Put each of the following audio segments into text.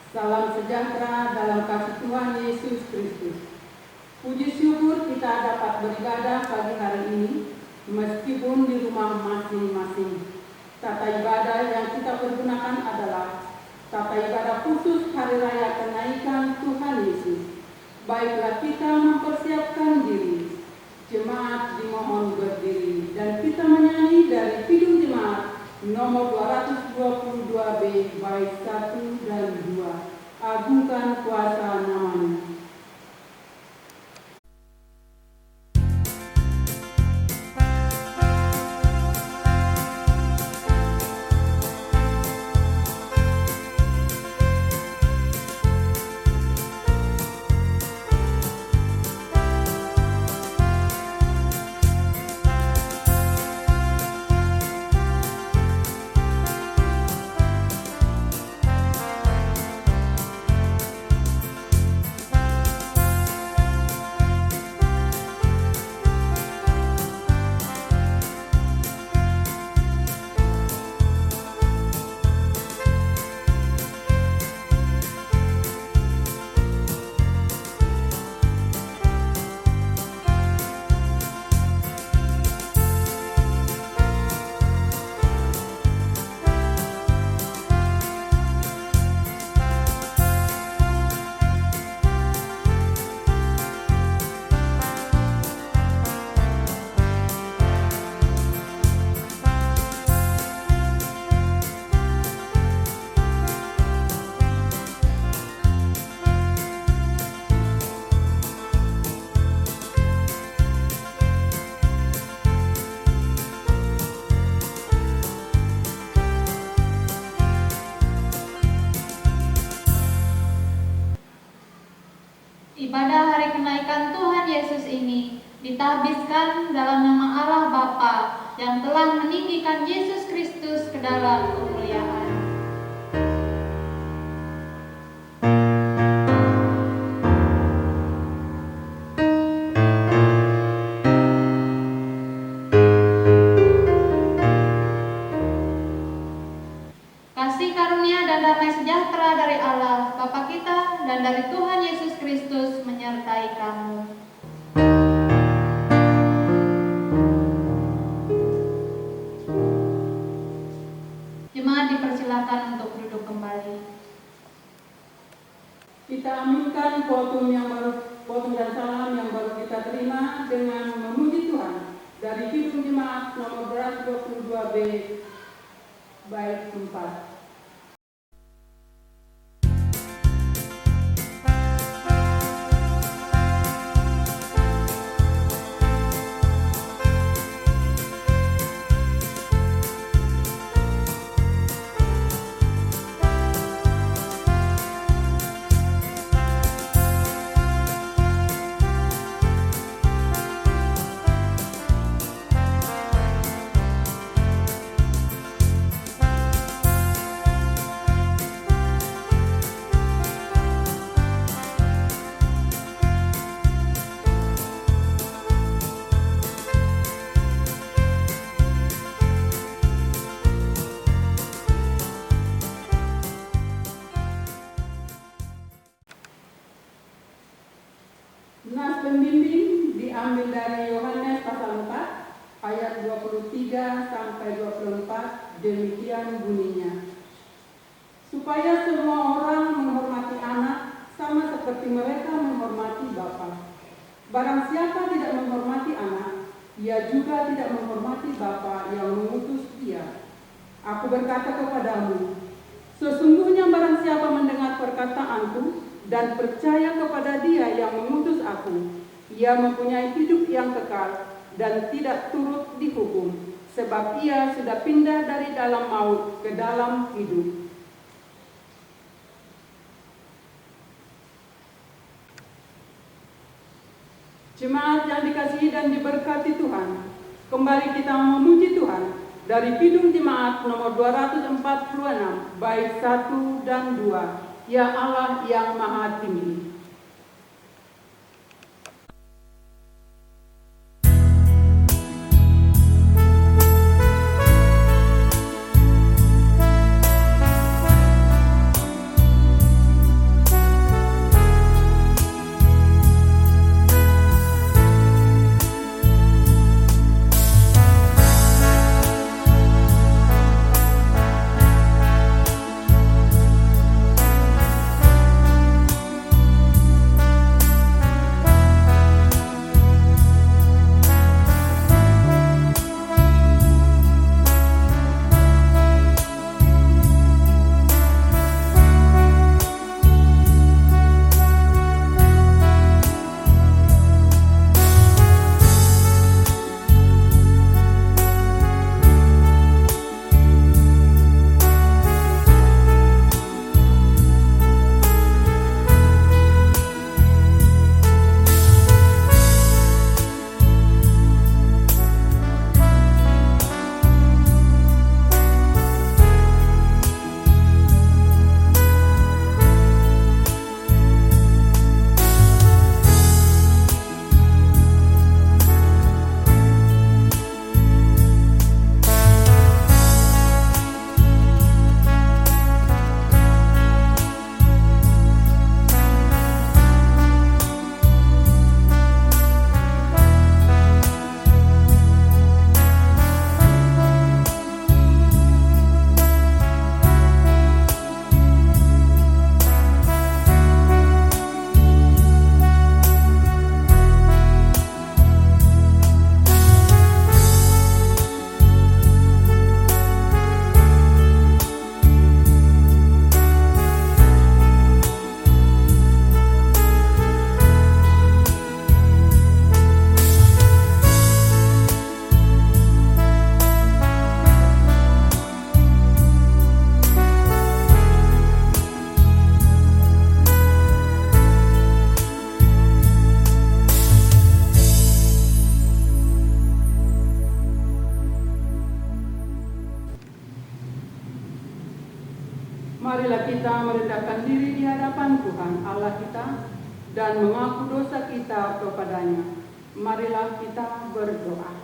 Salam sejahtera dalam kasih Tuhan Yesus Kristus. Puji syukur kita dapat beribadah pagi hari ini, meskipun di rumah masing-masing. Tata ibadah yang kita pergunakan adalah tata ibadah khusus Hari Raya Kenaikan Tuhan Yesus. Baiklah kita mempersiapkan diri. Jemaat dimohon berdiri dan kita menyanyi dari Kidung Jemaat nomor 222B bait 1 dan 2. Agungkan kuasa namanya. Ibadah hari kenaikan Tuhan Yesus ini ditahbiskan dalam nama Allah Bapa yang telah meninggikan Yesus Kristus ke dalam kemuliaan. Kasih karunia dan damai sejahtera dari Allah Bapa kita dan dari Tuhan Yesus Kristus menyertai kamu. Jemaat dipersilakan untuk duduk kembali. Kita aminkan khotbah dan salam yang baru kita terima dengan memuji Tuhan dari Kidung Jemaat nomor 222B bait 4. Nas pembimbing diambil dari Yohanes pasal 4 ayat 23 sampai 24, demikian bunyinya. Supaya semua orang menghormati anak sama seperti mereka menghormati Bapa. Barang siapa tidak menghormati anak, ia juga tidak menghormati Bapa yang mengutus dia. Aku berkata kepadamu, sesungguhnya barang siapa mendengar perkataanku dan percaya kepada Dia yang mengutus aku, ia mempunyai hidup yang kekal dan tidak turut dihukum, sebab ia sudah pindah dari dalam maut ke dalam hidup. Jemaat yang dikasihi dan diberkati Tuhan, kembali kita memuji Tuhan dari Kidung Jemaat nomor 246 bait 1 dan 2. Ya Allah yang Maha Tinggi. kita merendahkan diri di hadapan Tuhan Allah kita dan mengaku dosa kita kepadanya. Marilah kita berdoa.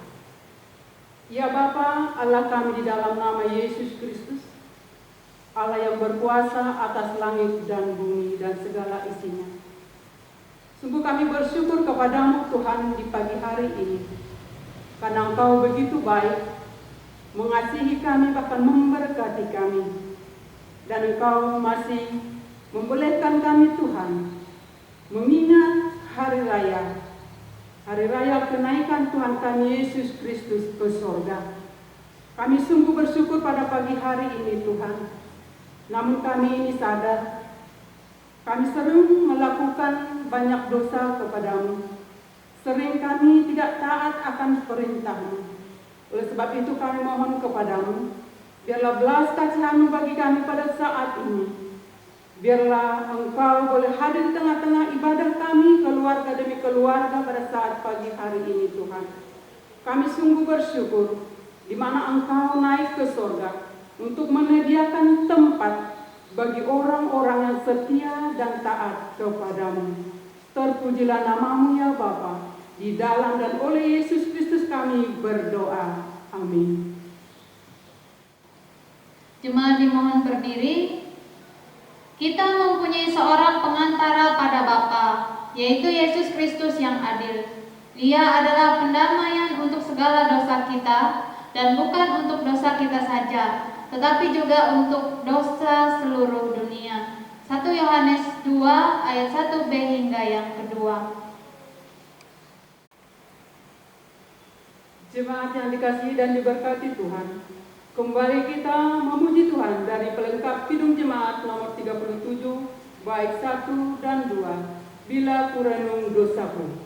Ya Bapa, Allah kami di dalam nama Yesus Kristus, Allah yang berkuasa atas langit dan bumi dan segala isinya. Sungguh kami bersyukur kepadamu Tuhan di pagi hari ini, karena Engkau begitu baik, mengasihi kami bahkan memberkati kami. Dan Engkau masih membolehkan kami Tuhan mengingat hari raya kenaikan Tuhan kami Yesus Kristus ke sorga. Kami sungguh bersyukur pada pagi hari ini Tuhan. Namun kami ini sadar, kami sering melakukan banyak dosa kepadamu. Sering kami tidak taat akan perintah-Mu. Oleh sebab itu kami mohon kepadamu, biarlah belas kasihan-Mu bagi kami pada saat ini. Biarlah Engkau boleh hadir di tengah-tengah ibadah kami, keluarga demi keluarga pada saat pagi hari ini Tuhan. Kami sungguh bersyukur di mana Engkau naik ke sorga untuk menyediakan tempat bagi orang-orang yang setia dan taat kepadamu. Terpujilah nama-Mu ya Bapa. Di dalam dan oleh Yesus Kristus kami berdoa. Amin. Jemaat dimohon berdiri. Kita mempunyai seorang pengantara pada Bapa, yaitu Yesus Kristus yang adil. Dia adalah pendamaian untuk segala dosa kita, dan bukan untuk dosa kita saja, tetapi juga untuk dosa seluruh dunia. 1 Yohanes 2 ayat 1b hingga yang kedua. Jemaat yang dikasihi dan diberkati Tuhan, kembali kita memuji Tuhan dari pelengkap Kidung Jemaat nomor 37, bait 1 dan 2, Bila Kurenung Dosaku.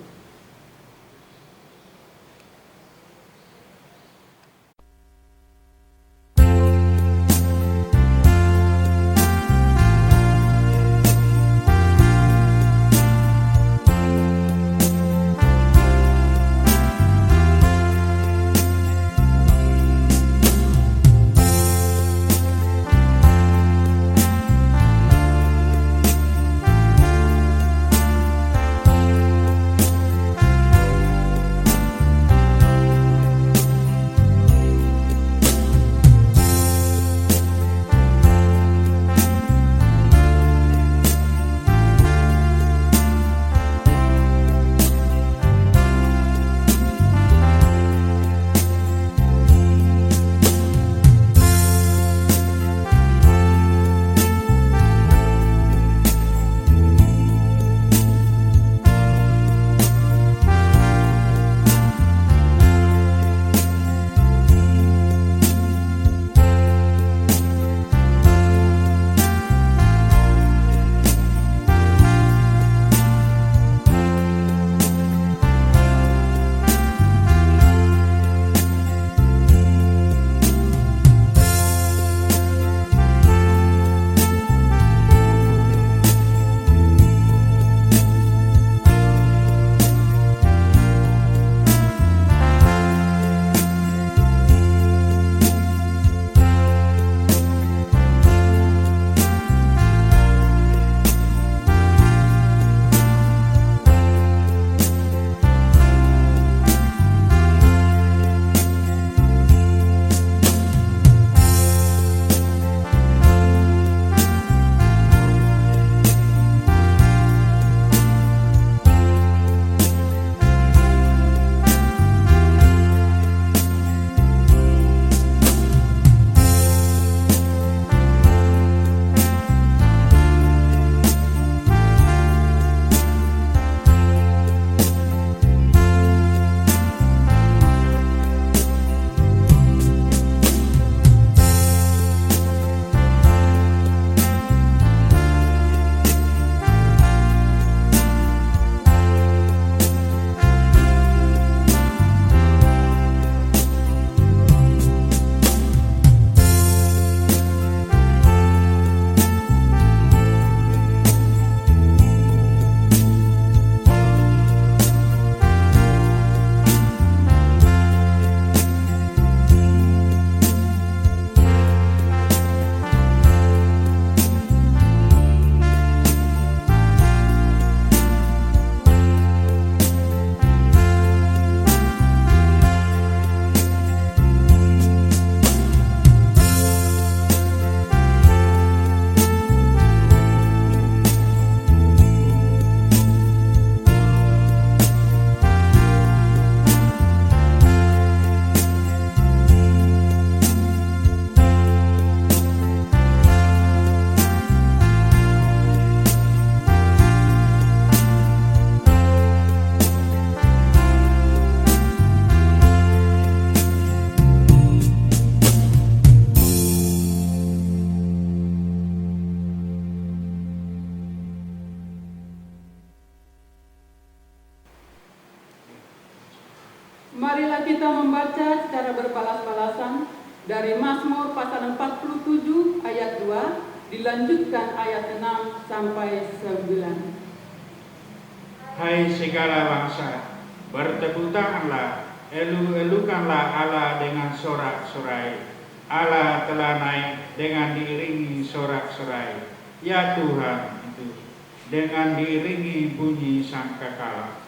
Marilah kita membaca secara berbalas-balasan dari Mazmur pasal 47 ayat 2 dilanjutkan ayat 6 sampai 9. Hai segala bangsa, bertepuk tanganlah, elu-elukanlah Allah dengan sorak-sorai. Allah telah naik dengan diiringi sorak-sorai. Ya Tuhan itu, dengan diiringi bunyi sangkakala.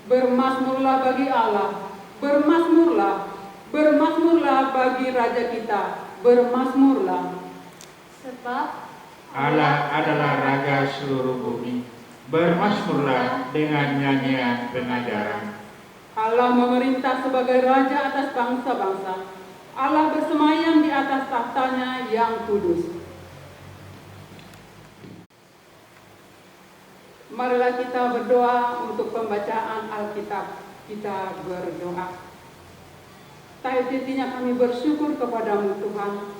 Bermazmurlah bagi Allah, bermazmurlah, bermazmurlah bagi Raja kita, bermazmurlah. Sebab Allah adalah Raja seluruh bumi. Bermazmurlah dengan nyanyian pengajaran. Allah memerintah sebagai Raja atas bangsa-bangsa. Allah bersemayam di atas tahtanya yang kudus. Marilah kita berdoa untuk pembacaan Alkitab. Kita berdoa. Tahu-tahunya kami bersyukur kepadamu Tuhan,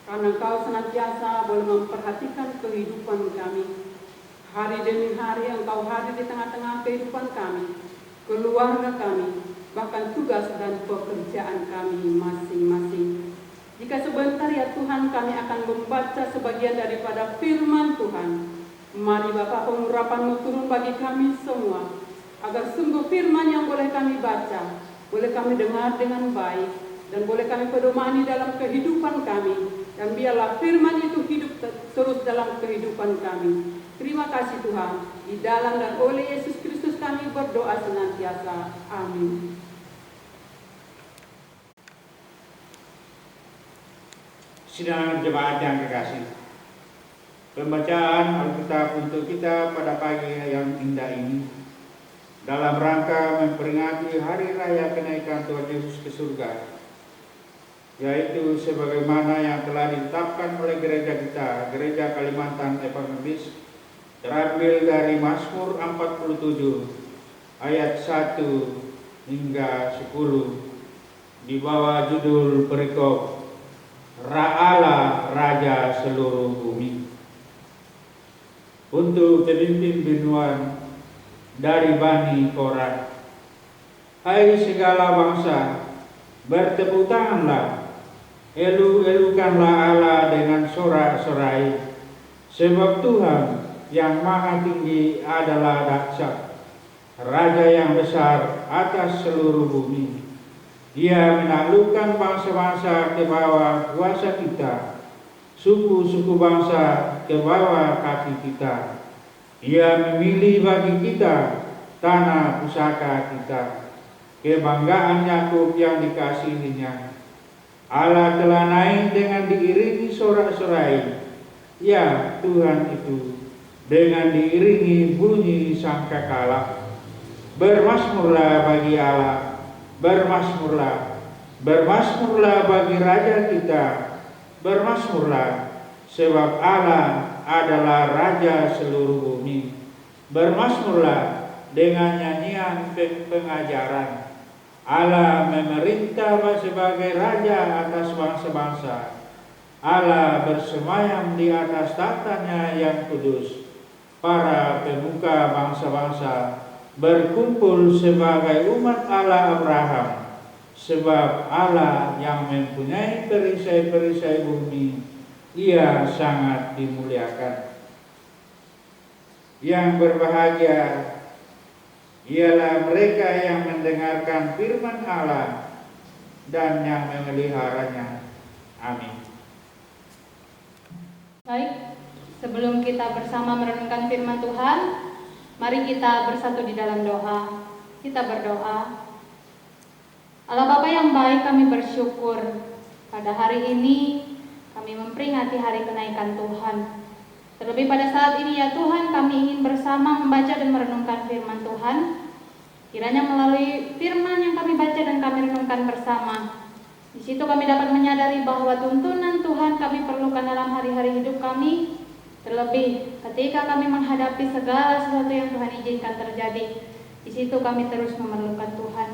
karena Engkau senantiasa boleh memperhatikan kehidupan kami. Hari demi hari Engkau hadir di tengah-tengah kehidupan kami, keluarga kami, bahkan tugas dan pekerjaan kami masing-masing. Jika sebentar ya Tuhan kami akan membaca sebagian daripada firman Tuhan. Mari Bapa, pengurapan-Mu turun bagi kami semua, agar sungguh firman yang boleh kami baca, boleh kami dengar dengan baik, dan boleh kami pedomani dalam kehidupan kami. Dan biarlah firman itu hidup terus dalam kehidupan kami. Terima kasih Tuhan, di dalam dan oleh Yesus Kristus kami berdoa senantiasa. Amin. Sidang jemaat yang kekasih, pembacaan Alkitab untuk kita pada pagi yang indah ini dalam rangka memperingati hari raya kenaikan Tuhan Yesus ke surga, yaitu sebagaimana yang telah ditetapkan oleh gereja kita, Gereja Kalimantan Evangelis, terambil dari Mazmur 47 ayat 1 hingga 10 di bawah judul perikop Allah Raja seluruh bumi. Untuk pemimpin binuan dari Bani Korah. Hai segala bangsa, bertepuk tanganlah, elu-elukanlah Allah dengan sorak-sorai, sebab Tuhan yang maha tinggi adalah dahsyat, Raja yang besar atas seluruh bumi. Dia menaklukkan bangsa-bangsa ke bawah kuasa kita, suku-suku bangsa ke bawah kaki kita. Dia memilih bagi kita tanah pusaka kita, kebanggaan Yakub yang dikasihinya. Allah telah naik dengan diiringi sorak-sorai. Ya Tuhan itu, dengan diiringi bunyi sangkakala. Bermazmurlah bagi Allah, bermazmurlah, bermazmurlah bagi Raja kita, bermazmurlah, sebab Allah adalah Raja seluruh bumi. Bermazmurlah dengan nyanyian pengajaran. Allah memerintah sebagai Raja atas bangsa-bangsa. Allah bersemayam di atas tahtanya yang kudus. Para pemuka bangsa-bangsa berkumpul sebagai umat Allah Abraham, sebab Allah yang mempunyai perisai-perisai bumi, Ia sangat dimuliakan. Yang berbahagia ialah mereka yang mendengarkan firman Allah dan yang memeliharanya. Amin. Baik, sebelum kita bersama merenungkan firman Tuhan, mari kita bersatu di dalam doa. Kita berdoa. Allah Bapa yang baik, kami bersyukur pada hari ini kami memperingati hari kenaikan Tuhan. Terlebih pada saat ini ya Tuhan, kami ingin bersama membaca dan merenungkan firman Tuhan. Kiranya melalui firman yang kami baca dan kami renungkan bersama, di situ kami dapat menyadari bahwa tuntunan Tuhan kami perlukan dalam hari-hari hidup kami. Terlebih ketika kami menghadapi segala sesuatu yang Tuhan izinkan terjadi, di situ kami terus memerlukan Tuhan.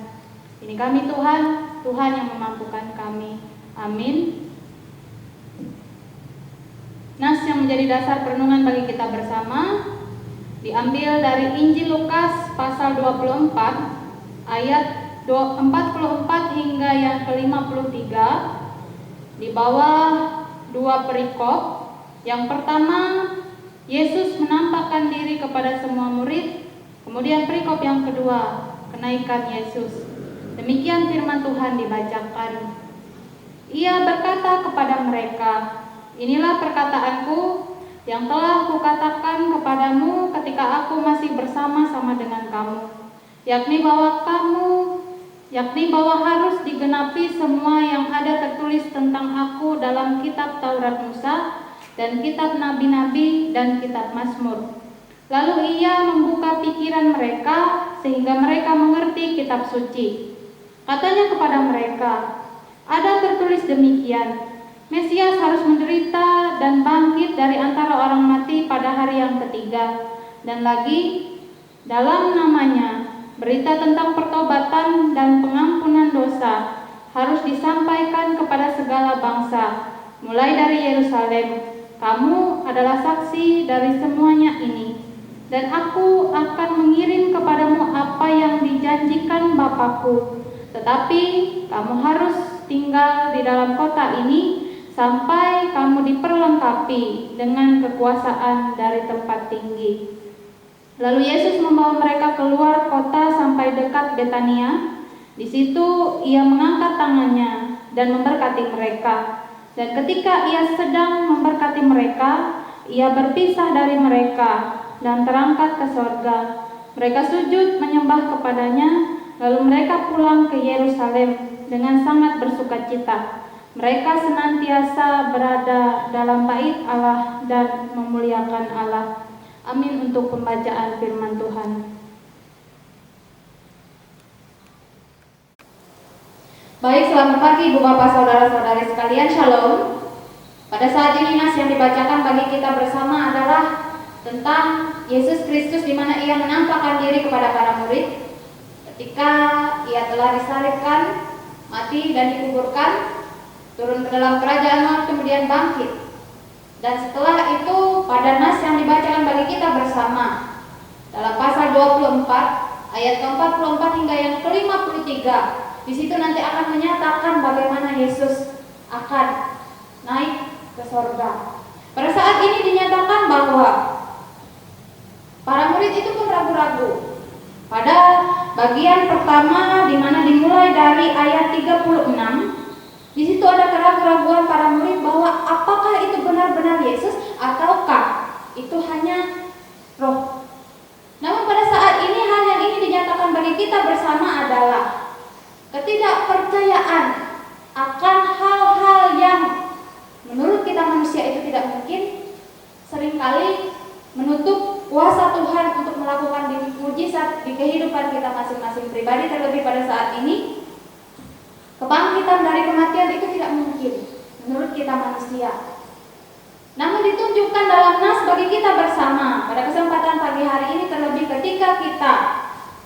Ini kami Tuhan, Tuhan yang memampukan kami. Amin. Nas yang menjadi dasar perenungan bagi kita bersama diambil dari Injil Lukas pasal 24 ayat 44 hingga yang ke-53 di bawah 2 perikop. Yang pertama, Yesus menampakkan diri kepada semua murid. Kemudian perikop yang kedua, kenaikan Yesus. Demikian firman Tuhan dibacakan. Ia berkata kepada mereka, "Inilah perkataanku yang telah kukatakan kepadamu ketika aku masih bersama-sama dengan kamu, yakni bahwa harus digenapi semua yang ada tertulis tentang aku dalam kitab Taurat Musa dan kitab nabi-nabi dan kitab Mazmur." Lalu ia membuka pikiran mereka sehingga mereka mengerti kitab suci. Katanya kepada mereka, "Ada tertulis demikian, Mesias harus menderita dan bangkit dari antara orang mati pada hari yang ketiga. Dan lagi, dalam namanya, berita tentang pertobatan dan pengampunan dosa harus disampaikan kepada segala bangsa, mulai dari Yerusalem. Kamu adalah saksi dari semuanya ini. Dan aku akan mengirim kepadamu apa yang dijanjikan Bapakku. Tetapi kamu harus tinggal di dalam kota ini sampai kamu diperlengkapi dengan kekuasaan dari tempat tinggi." Lalu Yesus membawa mereka keluar kota sampai dekat Betania. Di situ ia mengangkat tangannya dan memberkati mereka. Dan ketika ia sedang memberkati mereka, ia berpisah dari mereka dan terangkat ke sorga. Mereka sujud menyembah kepadanya, lalu mereka pulang ke Yerusalem dengan sangat bersukacita. Mereka senantiasa berada dalam bait Allah dan memuliakan Allah. Amin untuk pembacaan firman Tuhan. Baik, selamat pagi Ibu Bapak Saudara-saudari sekalian, Shalom. Pada saat ini nas yang dibacakan bagi kita bersama adalah tentang Yesus Kristus, di mana ia menampakkan diri kepada para murid ketika ia telah disalibkan, mati dan dikuburkan, turun ke dalam kerajaan maut, kemudian bangkit. Dan setelah itu pada nas yang dibacakan bagi kita bersama dalam pasal 24 ayat ke-44 hingga yang ke-53, di situ nanti akan menyatakan bagaimana Yesus akan naik ke sorga. Pada saat ini dinyatakan bahwa para murid itu pun ragu-ragu. Pada bagian pertama di mana dimulai dari ayat 36, di situ ada keraguan-raguan para murid bahwa apakah itu benar-benar Yesus ataukah itu hanya roh. Namun pada saat ini hal yang ini dinyatakan bagi kita bersama adalah ketidakpercayaan akan hal-hal yang menurut kita manusia itu tidak mungkin, seringkali menutup kuasa Tuhan untuk melakukan mujizat di kehidupan kita masing-masing pribadi. Terlebih pada saat ini, kebangkitan dari kematian itu tidak mungkin menurut kita manusia. Namun ditunjukkan dalam nas bagi kita bersama pada kesempatan pagi hari ini, terlebih ketika kita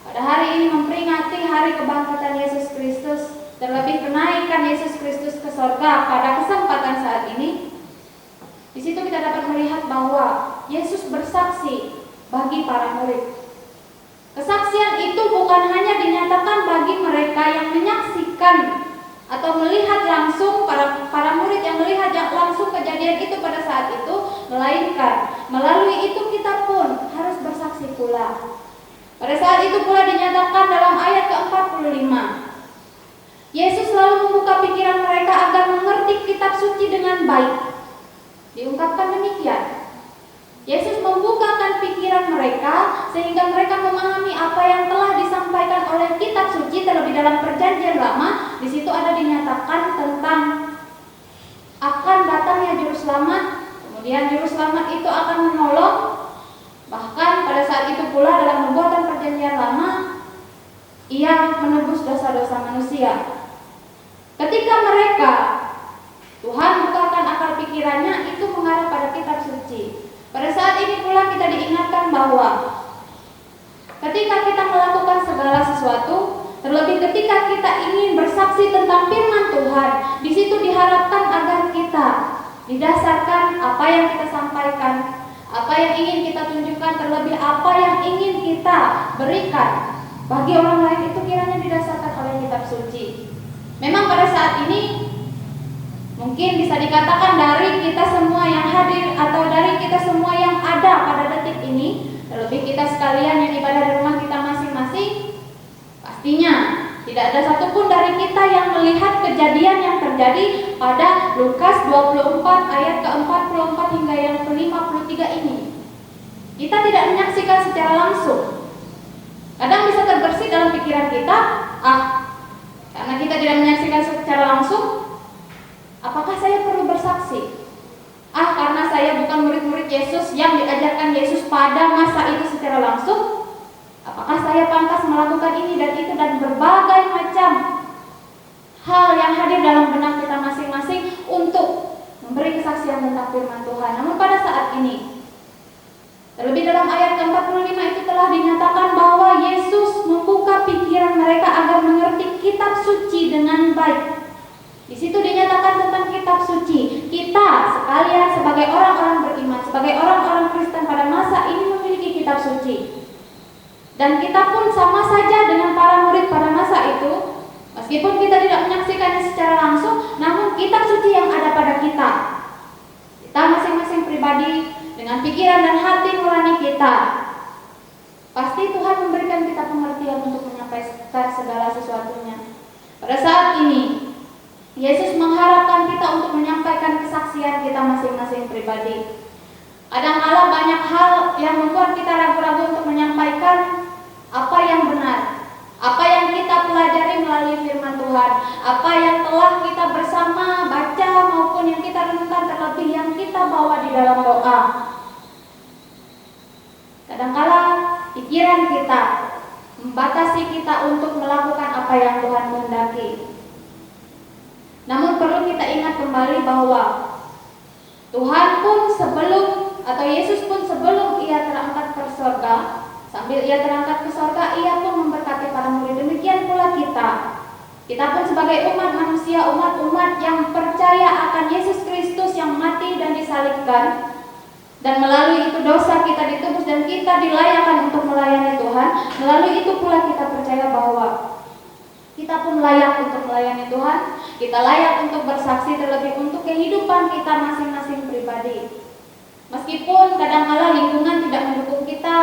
pada hari ini memperingati hari kebangkitan Yesus Kristus, terlebih kenaikan Yesus Kristus ke sorga pada kesempatan saat ini. Di situ kita dapat melihat bahwa Yesus bersaksi bagi para murid. Kesaksian itu bukan hanya dinyatakan bagi mereka yang menyaksikan atau melihat langsung, para murid yang melihat langsung kejadian itu pada saat itu, melainkan melalui itu kita pun harus bersaksi pula. Pada saat itu pula dinyatakan dalam ayat ke-45, Yesus selalu membuka pikiran mereka agar mengerti kitab suci dengan baik. Diungkapkan demikian, Yesus membukakan pikiran mereka sehingga mereka memahami apa yang telah disampaikan oleh kitab suci. Terlebih dalam perjanjian lama, di situ ada dinyatakan tentang akan datangnya juru selamat, kemudian juru selamat itu akan menolong. Bahkan pada saat itu pula dalam pembuatan perjanjian lama, ia menebus dosa-dosa manusia. Ketika mereka, Tuhan bukakan akal pikirannya, itu mengarah pada kitab suci. Pada saat ini pula kita diingatkan bahwa ketika kita melakukan segala sesuatu, terlebih ketika kita ingin bersaksi tentang firman Tuhan, di situ diharapkan agar kita didasarkan apa yang kita sampaikan, apa yang ingin kita tunjukkan, terlebih apa yang ingin kita berikan bagi orang lain, itu kiranya didasarkan oleh kitab suci. Memang pada saat ini mungkin bisa dikatakan dari kita semua yang hadir atau dari kita semua yang ada pada detik ini, terlebih kita sekalian yang ibadah di rumah kita masing-masing, pastinya tidak ada satupun dari kita yang melihat kejadian yang terjadi pada Lukas 24 ayat ke-44 hingga yang ke-53 ini. Kita tidak menyaksikan secara langsung. Kadang bisa terbersih dalam pikiran kita, karena kita tidak menyaksikan secara langsung, apakah saya perlu bersaksi? Karena saya bukan murid-murid Yesus yang diajarkan Yesus pada masa itu secara langsung, apakah saya pantas melakukan ini dan itu dan berbagai macam hal yang hadir dalam benak kita masing-masing untuk memberi kesaksian tentang firman Tuhan. Namun pada saat ini, terlebih dalam ayat ke-45 itu telah dinyatakan bahwa Yesus membuka pikiran mereka agar mengerti kitab suci dengan baik. Di situ dinyatakan tentang kitab suci. Kita sekalian sebagai orang-orang beriman, sebagai orang-orang Kristen pada masa ini memiliki kitab suci. Dan kita pun sama saja dengan para murid pada masa itu, meskipun kita tidak menyaksikannya secara langsung, namun kitab suci yang ada pada kita masing-masing pribadi dengan pikiran dan hati nurani kita, pasti Tuhan memberikan kita pengertian untuk menyampaikan segala sesuatunya. Pada saat ini Yesus mengharapkan kita untuk menyampaikan kesaksian kita masing-masing pribadi. Kadang-kala banyak hal yang membuat kita ragu-ragu untuk menyampaikan apa yang benar, apa yang kita pelajari melalui firman Tuhan, apa yang telah kita bersama baca maupun yang kita renungkan, terlebih yang kita bawa di dalam doa. Kadang-kala pikiran kita membatasi kita untuk melakukan apa yang Tuhan kehendaki. Namun perlu kita ingat kembali bahwa Tuhan pun sebelum, atau Yesus pun sebelum ia terangkat ke surga, sambil ia terangkat ke surga, ia pun memberkati para murid. Demikian pula kita. Kita pun sebagai umat manusia, umat-umat yang percaya akan Yesus Kristus yang mati dan disalibkan, dan melalui itu dosa kita ditebus dan kita dilayakkan untuk melayani Tuhan. Melalui itu pula kita percaya bahwa kita pun layak untuk melayani Tuhan. Kita layak untuk bersaksi, terlebih untuk kehidupan kita masing-masing pribadi. Meskipun kadang-kala lingkungan tidak mendukung kita,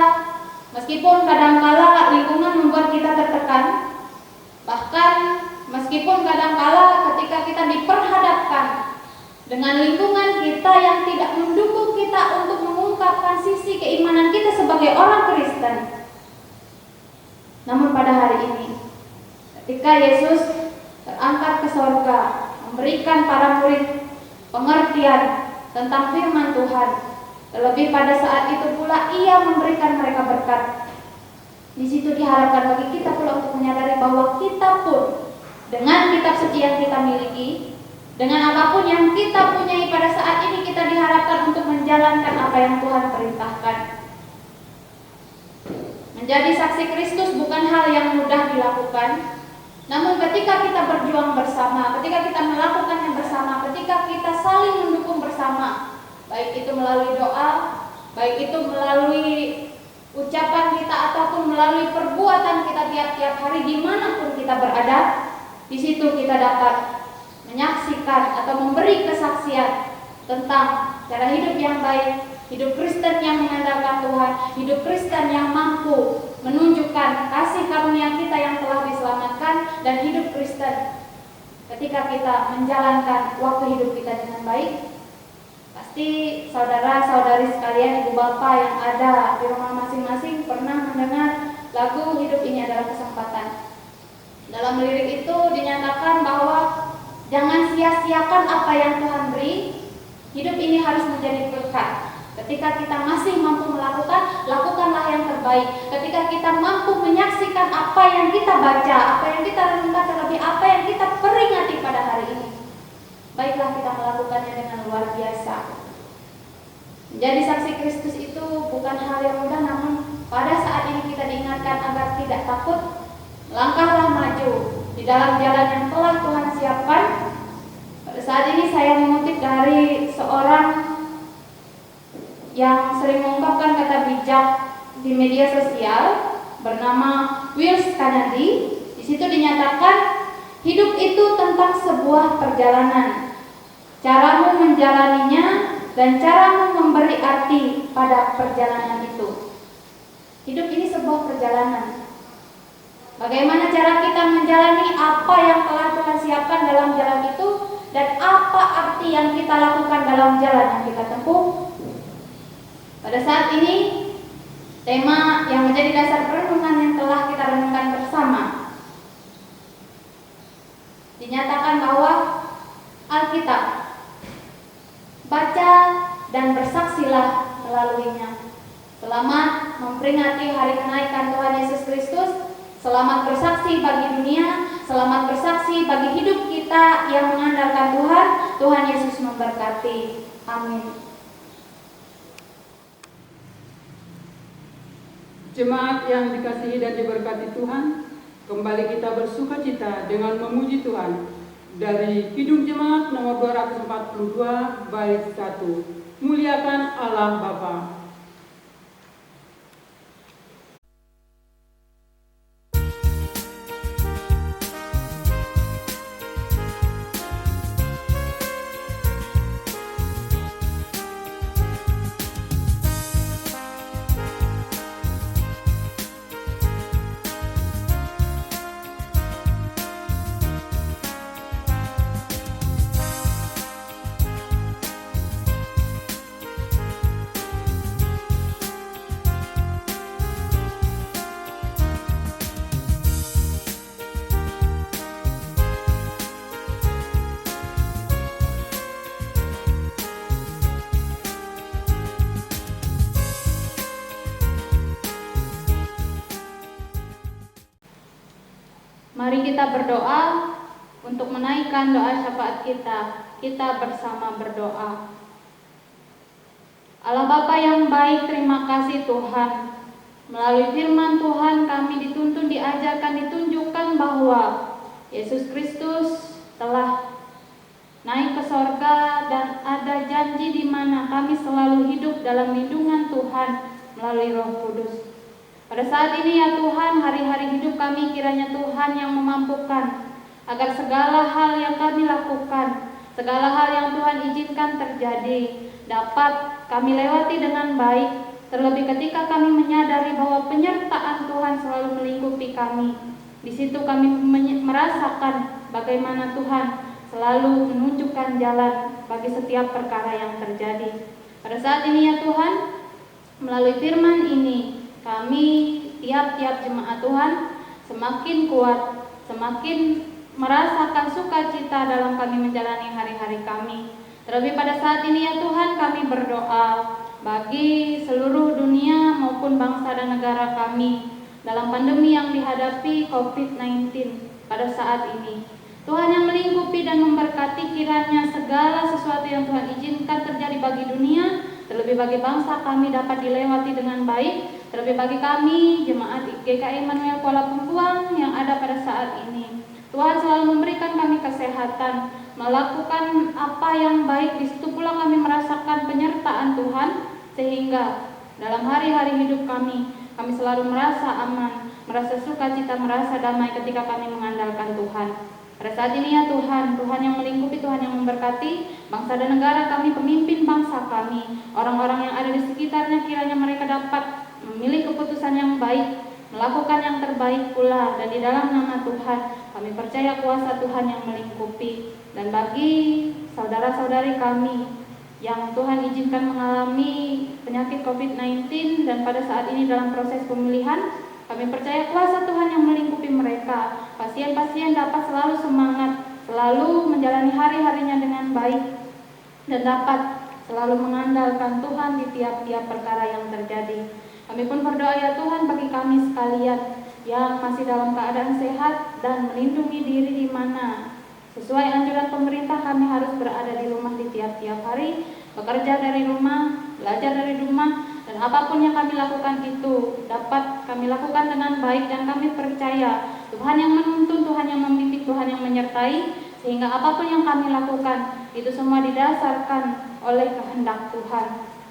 meskipun kadang-kala lingkungan membuat kita tertekan, bahkan meskipun kadang-kala ketika kita diperhadapkan dengan lingkungan kita yang tidak mendukung kita untuk mengungkapkan sisi keimanan kita sebagai orang Kristen. Namun pada hari ini, ketika Yesus terangkat ke surga, memberikan para murid pengertian tentang firman Tuhan, terlebih pada saat itu pula ia memberikan mereka berkat. Di situ diharapkan bagi kita pula untuk menyadari bahwa kita pun dengan kitab suci yang kita miliki, dengan apapun yang kita punyai pada saat ini, kita diharapkan untuk menjalankan apa yang Tuhan perintahkan. Menjadi saksi Kristus bukan hal yang mudah dilakukan. Namun ketika kita berjuang bersama, ketika kita melakukannya bersama, ketika kita saling mendukung bersama, baik itu melalui doa, baik itu melalui ucapan kita ataupun melalui perbuatan kita tiap-tiap hari dimanapun kita berada, di situ kita dapat menyaksikan atau memberi kesaksian tentang cara hidup yang baik, hidup Kristen yang mengandalkan Tuhan, hidup Kristen yang mampu menunjukkan kasih karunia kita yang telah diselamatkan, dan hidup Kristen ketika kita menjalankan waktu hidup kita dengan baik. Pasti saudara-saudari sekalian, ibu bapak yang ada di rumah masing-masing pernah mendengar lagu Hidup Ini Adalah Kesempatan. Dalam lirik itu dinyatakan bahwa jangan sia-siakan apa yang Tuhan beri. Hidup ini harus menjadi berkat. Ketika kita masih mampu melakukan, lakukanlah yang terbaik. Ketika kita mampu menyaksikan apa yang kita baca, apa yang kita renungkan, terlebih apa yang kita peringati pada hari ini, baiklah kita melakukannya dengan luar biasa. Menjadi saksi Kristus itu bukan hal yang mudah, namun pada saat ini kita diingatkan agar tidak takut. Melangkahlah maju di dalam jalan yang telah Tuhan siapkan. Pada saat ini saya mengutip dari seorang yang sering mengungkapkan kata bijak di media sosial bernama Will Kennedy. Di situ dinyatakan Hidup itu tentang sebuah perjalanan. Caramu menjalaninya dan caramu memberi arti pada perjalanan itu. Hidup ini sebuah perjalanan. Bagaimana cara kita menjalani apa yang telah Tuhan siapkan dalam jalan itu, dan apa arti yang kita lakukan dalam jalan yang kita tempuh. Pada saat ini, tema yang menjadi dasar perenungan yang telah kita renungkan bersama dinyatakan bahwa Alkitab, baca dan bersaksilah melaluinya. Selamat memperingati hari kenaikan Tuhan Yesus Kristus. Selamat bersaksi bagi dunia. Selamat bersaksi bagi hidup kita yang mengandalkan Tuhan. Tuhan Yesus memberkati. Amin. Jemaat yang dikasihi dan diberkati Tuhan, kembali kita bersukacita dengan memuji Tuhan dari Kidung Jemaat nomor 242 bait 1. Muliakan Allah Bapa. Mari kita berdoa untuk menaikkan doa syafaat kita. Kita bersama berdoa. Allah Bapa yang baik, terima kasih Tuhan. Melalui firman Tuhan kami dituntun, diajarkan, ditunjukkan bahwa Yesus Kristus telah naik ke sorga dan ada janji di mana kami selalu hidup dalam lindungan Tuhan melalui Roh Kudus. Pada saat ini ya Tuhan, hari-hari hidup kami kiranya Tuhan yang memampukan agar segala hal yang kami lakukan, segala hal yang Tuhan izinkan terjadi, dapat kami lewati dengan baik. Terlebih ketika kami menyadari bahwa penyertaan Tuhan selalu melingkupi kami. Di situ kami merasakan bagaimana Tuhan selalu menunjukkan jalan bagi setiap perkara yang terjadi. Pada saat ini ya Tuhan, melalui firman ini, kami tiap-tiap jemaat Tuhan semakin kuat, semakin merasakan sukacita dalam kami menjalani hari-hari kami. Terlebih pada saat ini ya Tuhan, kami berdoa bagi seluruh dunia maupun bangsa dan negara kami dalam pandemi yang dihadapi COVID-19 pada saat ini. Tuhan yang melingkupi dan memberkati kiranya segala sesuatu yang Tuhan izinkan terjadi bagi dunia, terlebih bagi bangsa kami dapat dilewati dengan baik, terlebih bagi kami jemaat GKI Immanuel Kuala Pembuang yang ada pada saat ini. Tuhan selalu memberikan kami kesehatan, melakukan apa yang baik. Di situ pula kami merasakan penyertaan Tuhan, sehingga dalam hari-hari hidup kami selalu merasa aman, merasa sukacita, merasa damai ketika kami mengandalkan Tuhan. Pada saat ini ya Tuhan, Tuhan yang melingkupi, Tuhan yang memberkati bangsa dan negara kami, pemimpin bangsa kami, orang-orang yang ada di sekitarnya, kiranya mereka dapat memilih keputusan yang baik, melakukan yang terbaik pula, dan di dalam nama Tuhan kami percaya kuasa Tuhan yang melingkupi. Dan bagi saudara-saudari kami yang Tuhan izinkan mengalami penyakit COVID-19 dan pada saat ini dalam proses pemulihan, kami percaya kuasa Tuhan yang melingkupi mereka. Pasien-pasien dapat selalu semangat, selalu menjalani hari-harinya dengan baik, dan dapat selalu mengandalkan Tuhan di tiap-tiap perkara yang terjadi. Kami pun berdoa ya Tuhan bagi kami sekalian yang masih dalam keadaan sehat dan melindungi diri di mana sesuai anjuran pemerintah kami harus berada di rumah di tiap-tiap hari, bekerja dari rumah, belajar dari rumah, dan apapun yang kami lakukan itu dapat kami lakukan dengan baik, dan kami percaya Tuhan yang menuntun, Tuhan yang membimbing, Tuhan yang menyertai, sehingga apapun yang kami lakukan itu semua didasarkan oleh kehendak Tuhan.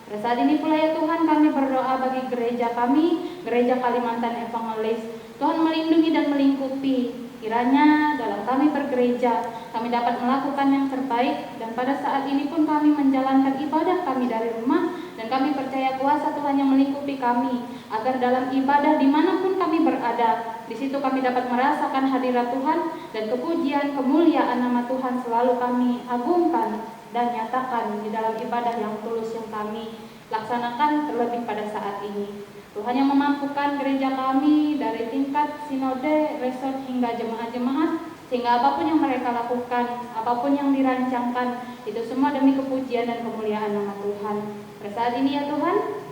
Pada saat ini pula ya Tuhan kami berdoa bagi gereja kami, gereja Kalimantan Evangelis. Tuhan melindungi dan melingkupi Kiranya dalam kami bergereja, kami dapat melakukan yang terbaik, dan pada saat ini pun kami menjalankan ibadah kami dari rumah, dan kami percaya kuasa Tuhan yang melingkupi kami, agar dalam ibadah dimanapun kami berada, di situ kami dapat merasakan hadirat Tuhan, dan kepujian, kemuliaan nama Tuhan selalu kami agungkan dan nyatakan di dalam ibadah yang tulus yang kami laksanakan terlebih pada saat ini. Tuhan yang memampukan gereja kami dari tingkat sinode, resort hingga jemaat-jemaat, sehingga apapun yang mereka lakukan, apapun yang dirancangkan, itu semua demi kepujian dan kemuliaan nama Tuhan. Pada saat ini ya Tuhan,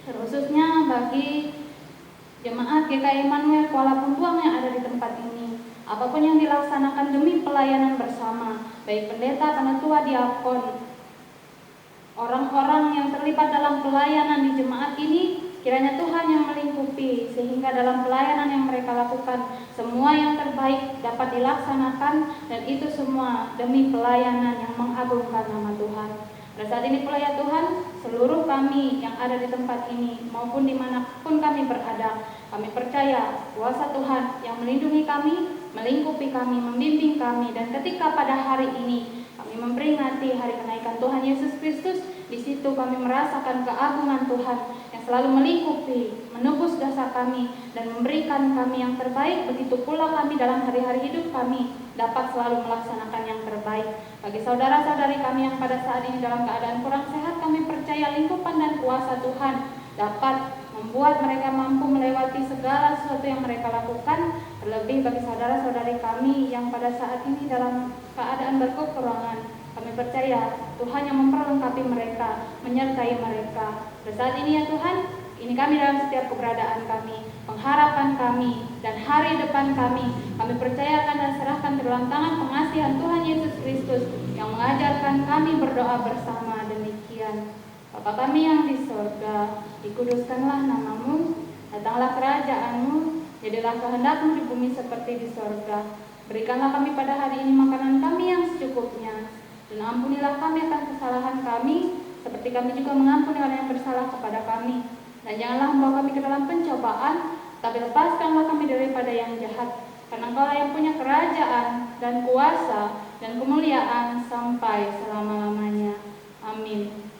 terkhususnya bagi jemaat GKI Immanuel Kuala Pembuang yang ada di tempat ini, apapun yang dilaksanakan demi pelayanan bersama, baik pendeta, penatua, diakon, orang-orang yang terlibat dalam pelayanan di jemaat ini, kiranya Tuhan yang melingkupi, sehingga dalam pelayanan yang mereka lakukan, semua yang terbaik dapat dilaksanakan, dan itu semua demi pelayanan yang mengagungkan nama Tuhan. Pada saat ini pula ya Tuhan, seluruh kami yang ada di tempat ini, maupun dimanapun kami berada, kami percaya kuasa Tuhan yang melindungi kami, melingkupi kami, membimbing kami, dan ketika pada hari ini kami memperingati hari kenaikan Tuhan Yesus Kristus, di situ kami merasakan keagungan Tuhan yang selalu melingkupi, menebus dosa kami, dan memberikan kami yang terbaik. Begitu pula kami dalam hari-hari hidup kami dapat selalu melaksanakan yang terbaik. Bagi saudara-saudari kami yang pada saat ini dalam keadaan kurang sehat, kami percaya lingkupan dan kuasa Tuhan dapat membuat mereka mampu melewati segala sesuatu yang mereka lakukan. Terlebih bagi saudara-saudari kami yang pada saat ini dalam keadaan berkekurangan, kami percaya Tuhan yang memperlengkapi mereka, menyertai mereka. Pada saat ini ya Tuhan, ini kami dalam setiap keberadaan kami, pengharapan kami, dan hari depan kami percayakan dan serahkan ke dalam tangan pengasihan Tuhan Yesus Kristus yang mengajarkan kami berdoa bersama demikian. Bapa kami yang di surga, dikuduskanlah namamu, datanglah kerajaanmu, jadilah kehendak-Mu di bumi seperti di surga. Berikanlah kami pada hari ini makanan kami yang secukupnya, dan ampunilah kami akan kesalahan kami, seperti kami juga mengampuni orang yang bersalah kepada kami. Dan janganlah membawa kami ke dalam pencobaan, tapi lepaskanlah kami daripada yang jahat. Karena Engkau yang punya kerajaan dan kuasa dan kemuliaan sampai selama-lamanya. Amin.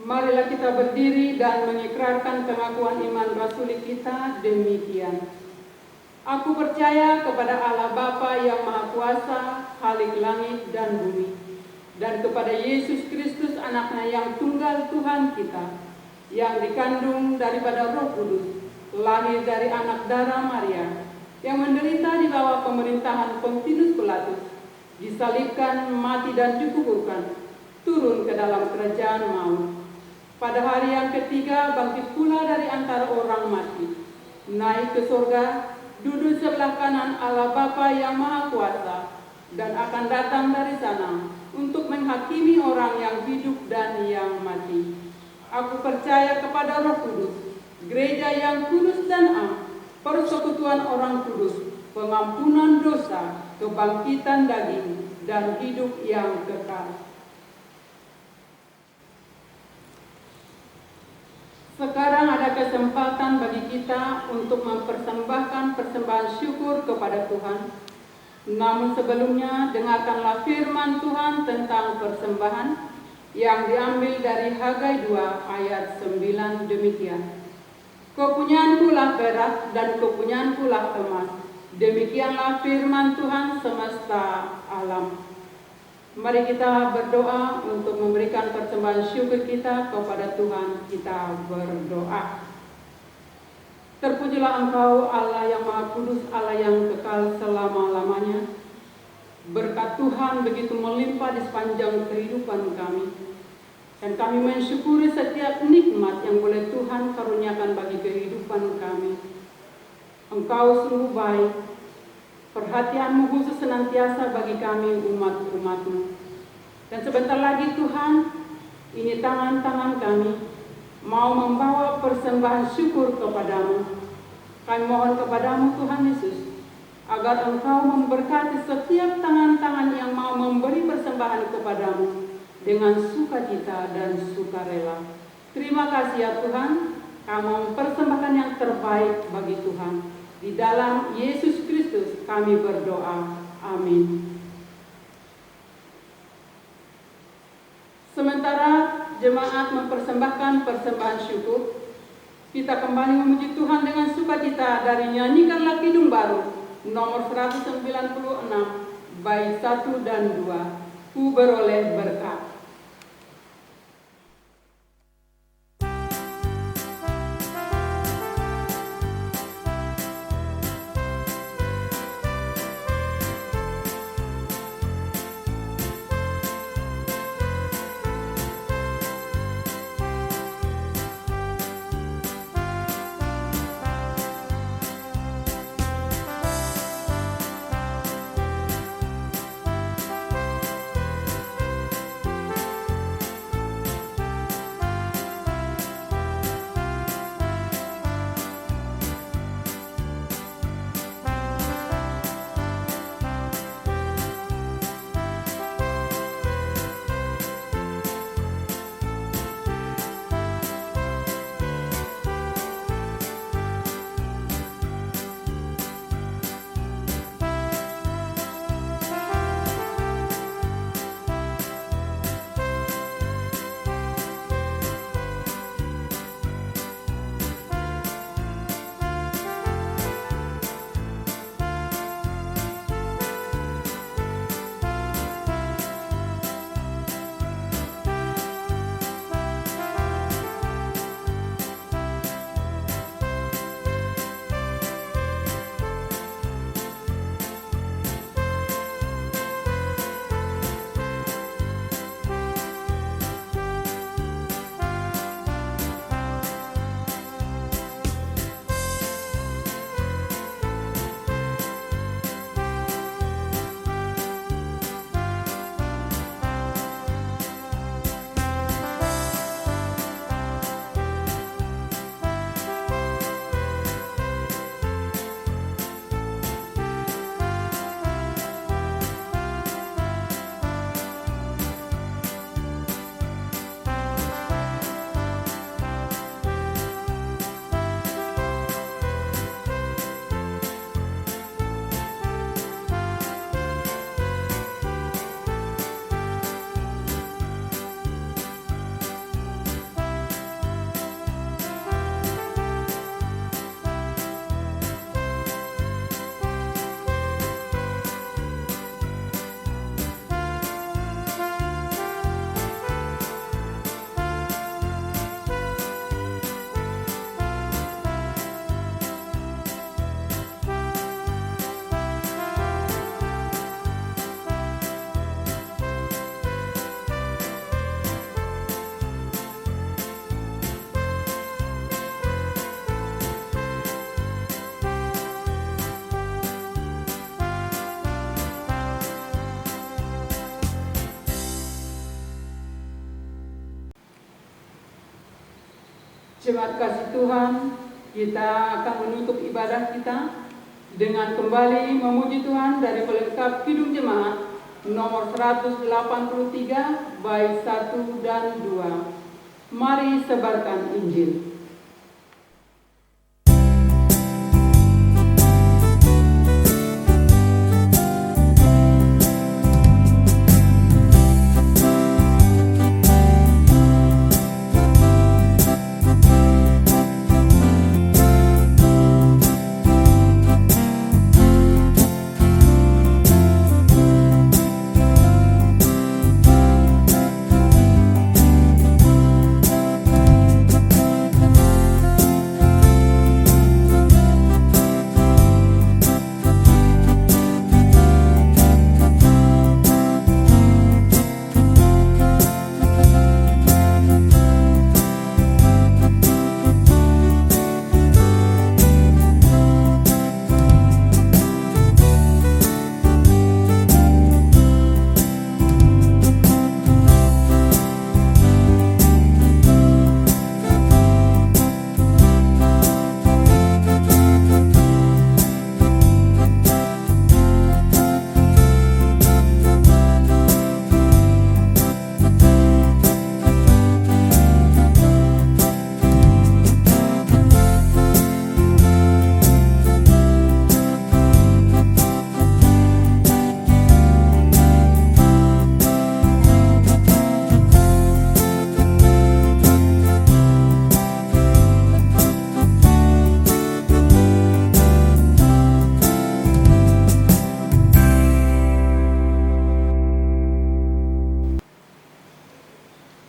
Marilah kita berdiri dan mengikrarkan pengakuan iman rasuli kita demikian. Aku percaya kepada Allah Bapa yang Maha Kuasa, Khalik langit dan bumi, dan kepada Yesus Kristus anaknya yang tunggal Tuhan kita, yang dikandung daripada Roh Kudus, lahir dari anak darah Maria, yang menderita di bawah pemerintahan Pontius Pilatus, disalibkan, mati dan dikuburkan, turun ke dalam kerajaan maut. Pada hari yang ketiga bangkit pula dari antara orang mati, naik ke surga, duduk sebelah kanan Allah Bapa yang Maha Kuasa, dan akan datang dari sana untuk menghakimi orang yang hidup dan yang mati. Aku percaya kepada Roh Kudus, gereja yang kudus dan am, persekutuan orang kudus, pengampunan dosa, kebangkitan daging, dan hidup yang kekal. Sekarang ada kesempatan bagi kita untuk mempersembahkan persembahan syukur kepada Tuhan. Namun sebelumnya, dengarkanlah firman Tuhan tentang persembahan yang diambil dari Hagai 2 ayat 9 demikian. Kepunyaankulah perak dan kepunyaankulah emas. Demikianlah firman Tuhan semesta alam. Mari kita berdoa untuk memberikan persembahan syukur kita kepada Tuhan. Kita berdoa. Terpujilah Engkau Allah yang Maha Kudus, Allah yang kekal selama-lamanya. Berkat Tuhan begitu melimpah di sepanjang kehidupan kami. Dan kami mensyukuri setiap nikmat yang boleh Tuhan karuniakan bagi kehidupan kami. Engkau sungguh baik. Perhatianmu khusus senantiasa bagi kami umat-umat-Mu. Dan sebentar lagi Tuhan, ini tangan-tangan kami mau membawa persembahan syukur kepadamu. Kami mohon kepadamu Tuhan Yesus, agar Engkau memberkati setiap tangan-tangan yang mau memberi persembahan kepadamu dengan sukacita dan sukarela. Terima kasih ya Tuhan, kami mempersembahkan yang terbaik bagi Tuhan. Di dalam Yesus Kristus kami berdoa. Amin. Sementara jemaat mempersembahkan persembahan syukur, kita kembali memuji Tuhan dengan sukacita dari nyanyikanlah kidung baru nomor 196 bait 1 dan 2. Ku beroleh berkat. Jemaat kasih Tuhan, kita akan menutup ibadah kita dengan kembali memuji Tuhan dari pelengkap Kidung Jemaat nomor 183 bait 1 dan 2. Mari sebarkan Injil.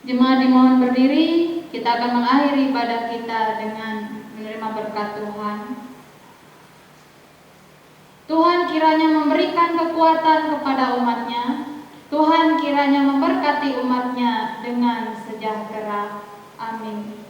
Jemaat dimohon berdiri, kita akan mengakhiri ibadah kita dengan menerima berkat Tuhan. Tuhan kiranya memberikan kekuatan kepada umatnya. Tuhan kiranya memberkati umatnya dengan sejahtera. Amin.